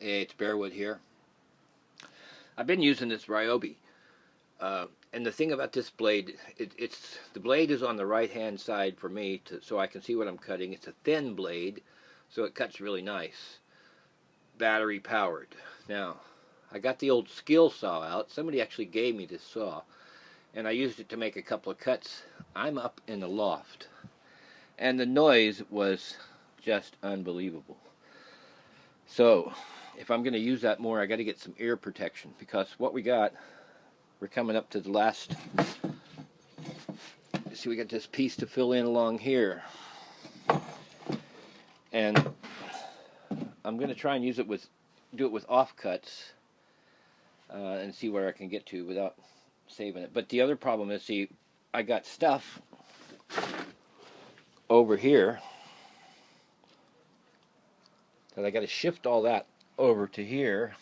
Hey, it's Bearwood here. I've been using this Ryobi, and the thing about this blade, the blade is on the right hand side for me, so I can see what I'm cutting. It's a thin blade, so it cuts really nice. Battery powered. Now, I got the old skill saw out. Somebody actually gave me this saw, and I used it to make a couple of cuts. I'm up in the loft, and the noise was just unbelievable. So, if I'm going to use that more, I got to get some ear protection, because what we're coming up to the last. See, we got this piece to fill in along here, and I'm going to try and do it with offcuts, and see where I can get to without saving it. But the other problem is, see, I got stuff over here that I got to shift all that over to here.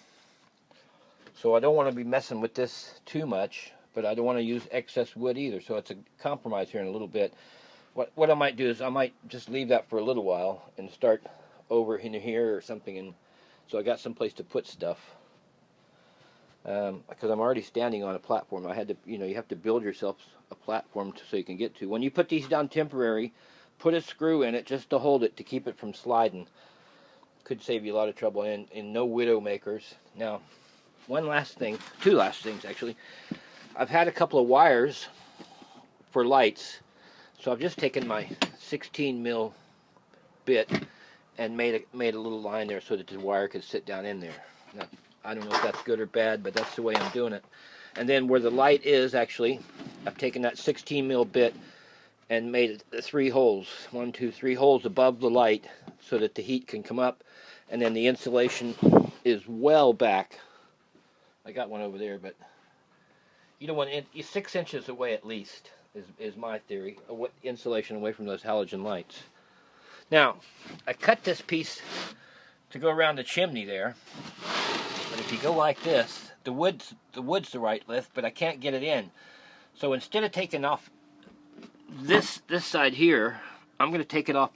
So I don't want to be messing with this too much, but I don't want to use excess wood either. So it's a compromise here in a little bit. What I might do is I might just leave that for a little while and start over in here or something, and so I got some place to put stuff. Because I'm already standing on a platform. I had to, you have to build yourself a platform so you can get to. When you put these down temporary, put a screw in it just to hold it, to keep it from sliding. Could save you a lot of trouble, and no widow makers. Now, two last things actually. I've had a couple of wires for lights, so I've just taken my 16 mil bit and made a little line there so that the wire could sit down in there. Now, I don't know if that's good or bad, but that's the way I'm doing it. And then where the light is, actually, I've taken that 16 mil bit and made it 3 holes. 1, 2, 3 holes above the light so that the heat can come up, and then the insulation is well back. I got one over there, but you don't want 6 inches away at least is my theory. Insulation away from those halogen lights. Now, I cut this piece to go around the chimney there, but if you go like this, the wood's the right lift, but I can't get it in. So instead of taking off this side here, I'm going to take it off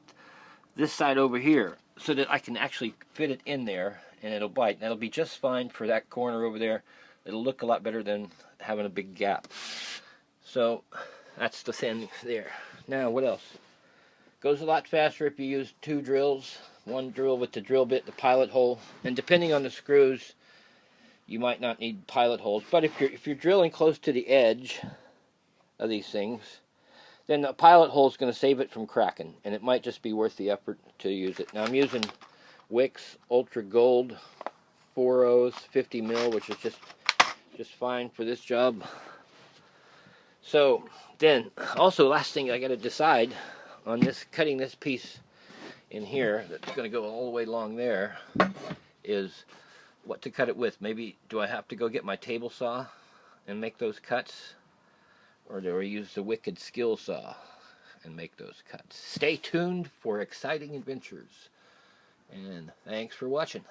this side over here so that I can actually fit it in there, and it'll bite. And that'll be just fine for that corner over there. It'll look a lot better than having a big gap. So that's the thing there. Now, what else? Goes a lot faster if you use 2 drills. 1 drill with the drill bit, the pilot hole, and depending on the screws, you might not need pilot holes. But if you're drilling close to the edge of these things, then the pilot hole is going to save it from cracking, and it might just be worth the effort to use it. Now I'm using Wix Ultra Gold 4/0 50 mil, which is just fine for this job. So then, also last thing I got to decide on this, cutting this piece in here that's going to go all the way along there, is what to cut it with. Maybe do I have to go get my table saw and make those cuts, or do I use the Wicked skill saw and make those cuts? Stay tuned for exciting adventures, and thanks for watching.